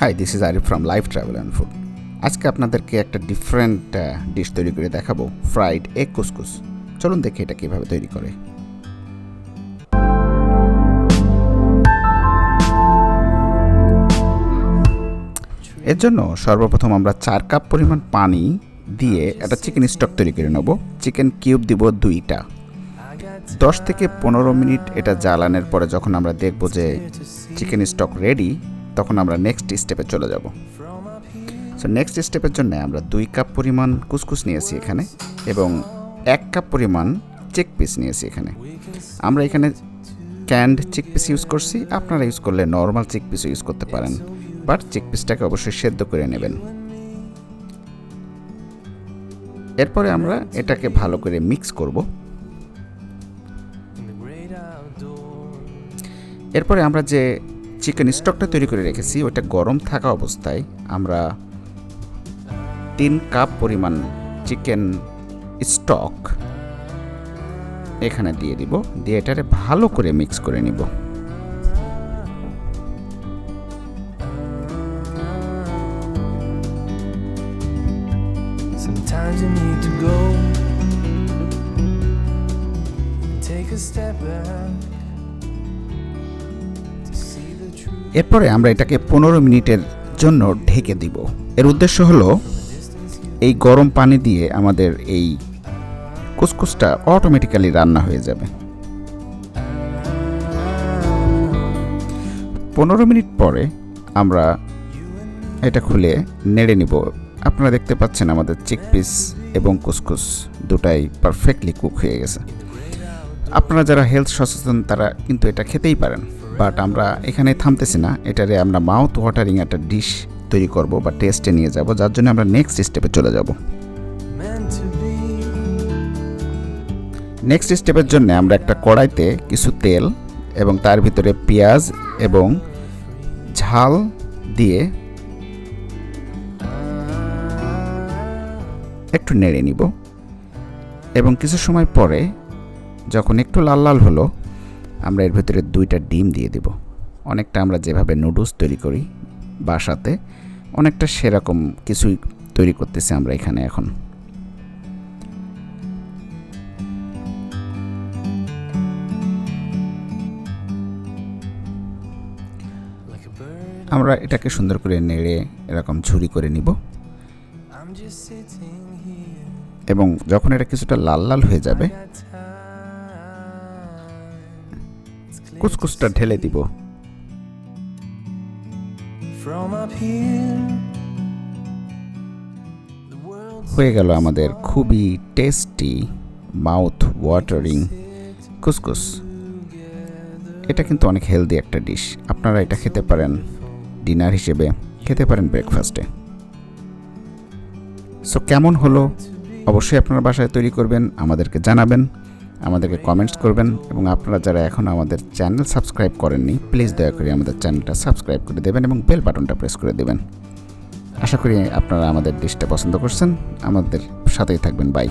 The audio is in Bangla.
High, this is Arif from life travel and food. আজকে আপনাদেরকে একটা ডিফারেন্ট ডিশ তৈরি করে দেখাবো, ফ্রাইড এগ কুসকুস। চলুন দেখি এটা কীভাবে তৈরি করে। এর জন্য সর্বপ্রথম আমরা 4 কাপ পরিমাণ পানি দিয়ে একটা চিকেন স্টক তৈরি করে নেব। চিকেন কিউব দিব 2টা। 10 থেকে 15 মিনিট এটা জ্বালানোর পরে যখন আমরা দেখব যে চিকেন স্টক রেডি, তখন আমরা নেক্সট স্টেপে চলে যাব। সো নেক্সট স্টেপের জন্য আমরা 2 কাপ পরিমাণ কুসকুস নিয়েছি এখানে, এবং 1 কাপ পরিমাণ চিক পিস নিয়েছি এখানে। আমরা এখানে ক্যান্ড চিক পিস ইউজ করছি, আপনারা ইউজ করলে নর্মাল চিক পিসও ইউজ করতে পারেন, বাট চিক পিসটাকে অবশ্যই সেদ্ধ করে নেবেন। এরপরে আমরা এটাকে ভালো করে মিক্স করব। এরপরে আমরা যে চিকেন স্টকটা তৈরি করে রেখেছি ওটা গরম থাকা অবস্থায় আমরা 3 কাপ পরিমাণ চিকেন স্টক এখানে দিয়ে দিব, দিয়ে এটারে ভালো করে মিক্স করে নিব। Sometimes you need to go and take a step back. এরপরে আমরা এটাকে 15 মিনিটের জন্য ঢেকে দিব। এর উদ্দেশ্য হলো এই গরম পানি দিয়ে আমাদের এই কুসকুসটা অটোমেটিক্যালি রান্না হয়ে যাবে। 15 মিনিট পরে আমরা এটা খুলে নেড়ে নিব। আপনারা দেখতে পাচ্ছেন আমাদের চিকপিস এবং কুসকুস দুটাই পারফেক্টলি কুক হয়ে গেছে। আপনারা যারা হেলথ সচেতন তারা কিন্তু এটা খেতেই পারেন, বাট আমরা এখানে থামতেছি না। এটারে আমরা মাউথ ওয়াটারিং একটা ডিশ তৈরি করব বা টেস্টে নিয়ে যাব, যার জন্য আমরা নেক্সট স্টেপে চলে যাব। নেক্সট স্টেপের জন্য আমরা একটা কড়াইতে কিছু তেল এবং তার ভিতরে পেঁয়াজ এবং ঝাল দিয়ে একটু নেড়ে নিব, এবং কিছু সময় পরে যখন একটু লাল লাল হলো আমরা এর ভিতরে 2টা ডিম দিয়ে দেব। অনেকটা আমরা যেভাবে নুডলস তৈরি করি বাসাতে, অনেকটা সেরকম কিছুই তৈরি করতেছি আমরা এখানে। এখন আমরা এটাকে সুন্দর করে নেড়ে এরকম ঝুরি করে নিব, এবং যখন এটা কিছুটা লাল লাল হয়ে যাবে কুসকুসটা ঢেলে দিব। হয়ে গেল আমাদের খুবই টেস্টি মাউথ ওয়াটারিং কুসকুস। এটা কিন্তু অনেক হেলদি একটা ডিশ। আপনারা এটা খেতে পারেন ডিনার হিসেবে, খেতে পারেন ব্রেকফাস্টে। সো কেমন হলো অবশ্যই আপনারা বাসায় তৈরি করবেন, আমাদেরকে জানাবেন, আমাদেরকে কমেন্টস করবেন, এবং আপনারা যারা এখন আমাদের চ্যানেল সাবস্ক্রাইব করেননি প্লিজ দয়া করে আমাদের চ্যানেলটা সাবস্ক্রাইব করে দেবেন এবং বেল বাটনটা প্রেস করে দেবেন। আশা করি আপনারা আমাদের ডিশটা পছন্দ করছেন। আমাদের সাথেই থাকবেন। বাই।